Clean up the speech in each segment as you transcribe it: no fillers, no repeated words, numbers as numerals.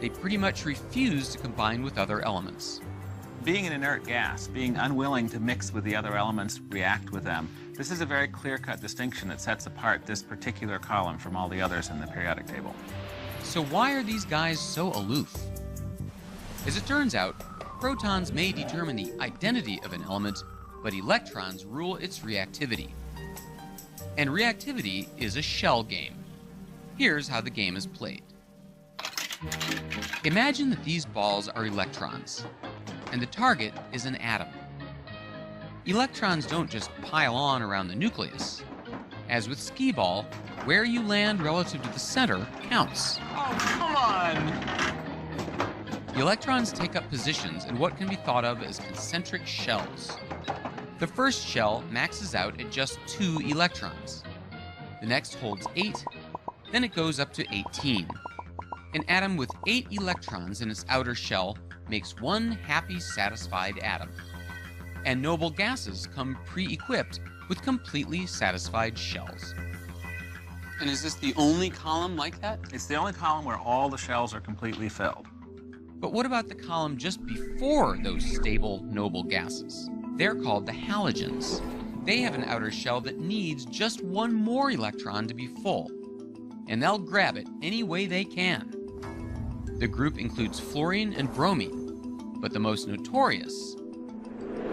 they pretty much refuse to combine with other elements. Being an inert gas, being unwilling to mix with the other elements, react with them, this is a very clear-cut distinction that sets apart this particular column from all the others in the periodic table. So why are these guys so aloof? As it turns out, protons may determine the identity of an element, but electrons rule its reactivity. And reactivity is a shell game. Here's how the game is played. Imagine that these balls are electrons, and the target is an atom. Electrons don't just pile on around the nucleus. As with skee ball, where you land relative to the center counts. Oh, come on! The electrons take up positions in what can be thought of as concentric shells. The first shell maxes out at just 2 electrons. The next holds 8, then it goes up to 18. An atom with 8 electrons in its outer shell makes one happy, satisfied atom. And noble gases come pre-equipped with completely satisfied shells. And is this the only column like that? It's the only column where all the shells are completely filled. But what about the column just before those stable, noble gases? They're called the halogens. They have an outer shell that needs just one more electron to be full, and they'll grab it any way they can. The group includes fluorine and bromine, but the most notorious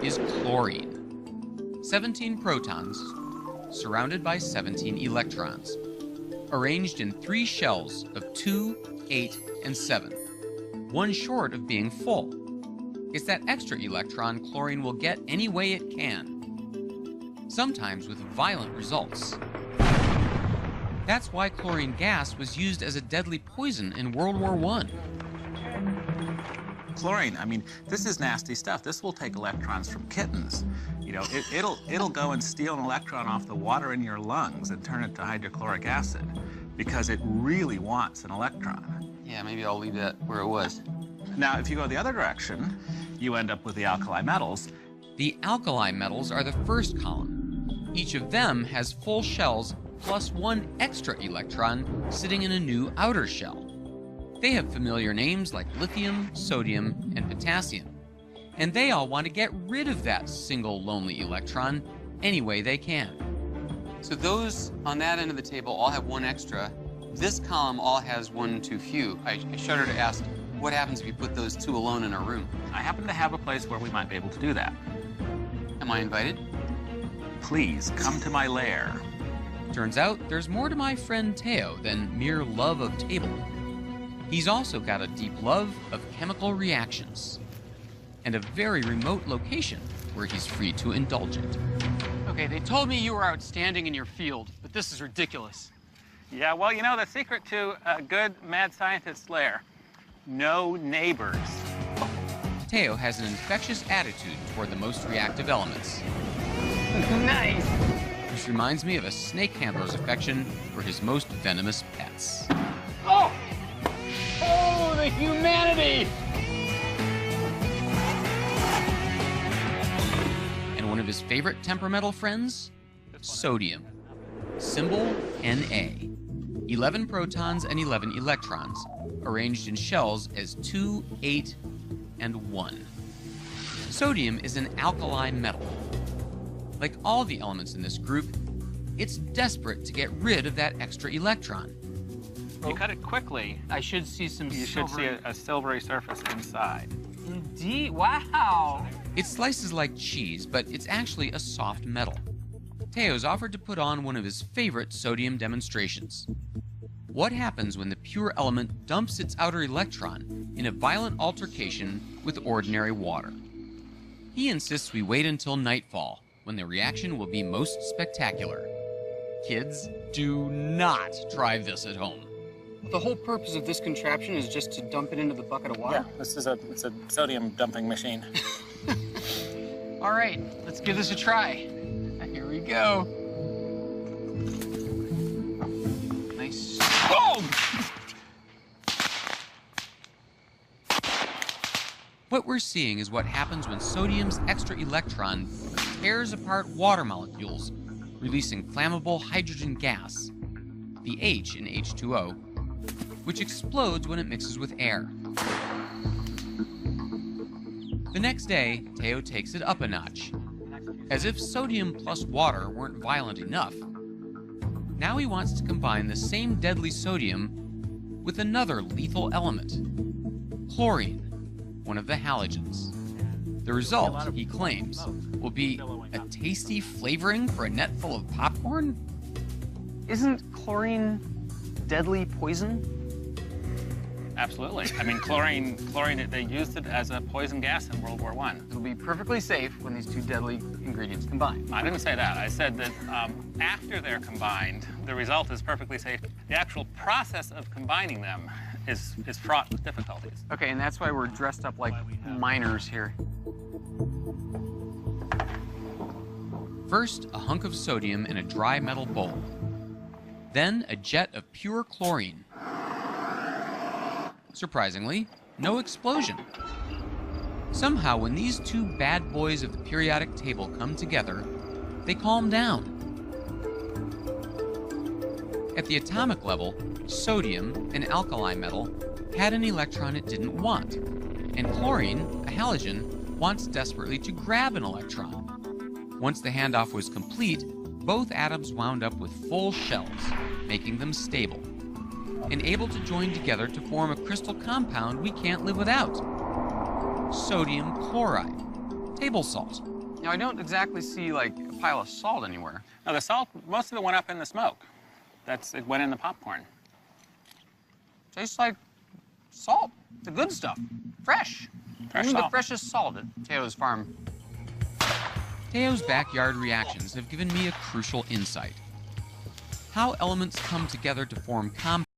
is chlorine. 17 protons, surrounded by 17 electrons, arranged in 3 shells of 2, 8, and 7, one short of being full. It's that extra electron chlorine will get any way it can, sometimes with violent results. That's why chlorine gas was used as a deadly poison in World War I. Chlorine, I mean, this is nasty stuff. This will take electrons from kittens. You know, it'll go and steal an electron off the water in your lungs and turn it to hydrochloric acid because it really wants an electron. Yeah, maybe I'll leave that where it was. Now, if you go the other direction, you end up with the alkali metals. The alkali metals are the first column. Each of them has full shells plus one extra electron sitting in a new outer shell. They have familiar names like lithium, sodium, and potassium. And they all want to get rid of that single lonely electron any way they can. So those on that end of the table all have one extra. This column all has one too few. I shudder to ask, what happens if you put those 2 alone in a room? I happen to have a place where we might be able to do that. Am I invited? Please, come to my lair. Turns out there's more to my friend Teo than mere love of table. He's also got a deep love of chemical reactions and a very remote location where he's free to indulge it. Okay, they told me you were outstanding in your field, but this is ridiculous. Yeah, well, you know, the secret to a good mad scientist's lair, no neighbors. Teo has an infectious attitude toward the most reactive elements. Nice! Which reminds me of a snake handler's affection for his most venomous pets. Oh! Oh, the humanity! And one of his favorite temperamental friends? Sodium. Symbol Na. 11 protons and 11 electrons, arranged in shells as 2, 8, and 1. Sodium is an alkali metal. Like all the elements in this group, it's desperate to get rid of that extra electron. You cut it quickly, I should see some you should see a silvery surface inside. Indeed, wow! It slices like cheese, but it's actually a soft metal. Teo's offered to put on one of his favorite sodium demonstrations. What happens when the pure element dumps its outer electron in a violent altercation with ordinary water? He insists we wait until nightfall, when the reaction will be most spectacular. Kids, do not try this at home. The whole purpose of this contraption is just to dump it into the bucket of water? Yeah, it's a sodium dumping machine. All right, let's give this a try. Here we go. Nice. Oh! What we're seeing is what happens when sodium's extra electron tears apart water molecules, releasing flammable hydrogen gas, the H in H2O, which explodes when it mixes with air. The next day, Teo takes it up a notch. As if sodium plus water weren't violent enough, now he wants to combine the same deadly sodium with another lethal element, chlorine, one of the halogens. The result, he claims, will be a tasty flavoring for a net full of popcorn? Isn't chlorine deadly poison? Absolutely. I mean, chlorine, they used it as a poison gas in World War I. It'll be perfectly safe when these two deadly ingredients combine. I didn't say that. I said that after they're combined, the result is perfectly safe. The actual process of combining them is fraught with difficulties. Okay, and that's why we're dressed up like miners here. First, a hunk of sodium in a dry metal bowl. Then, a jet of pure chlorine. Surprisingly, no explosion. Somehow, when these two bad boys of the periodic table come together, they calm down. At the atomic level, sodium, an alkali metal, had an electron it didn't want, and chlorine, a halogen, wants desperately to grab an electron. Once the handoff was complete, both atoms wound up with full shells, making them stable, and able to join together to form a crystal compound we can't live without. Sodium chloride, table salt. Now, I don't exactly see, like, a pile of salt anywhere. Now, the salt, most of it went up in the smoke. It went in the popcorn. Tastes like salt. The good stuff. Fresh. Fresh Only the salt. freshest salt at Teo's farm. Teo's backyard reactions have given me a crucial insight. How elements come together to form compounds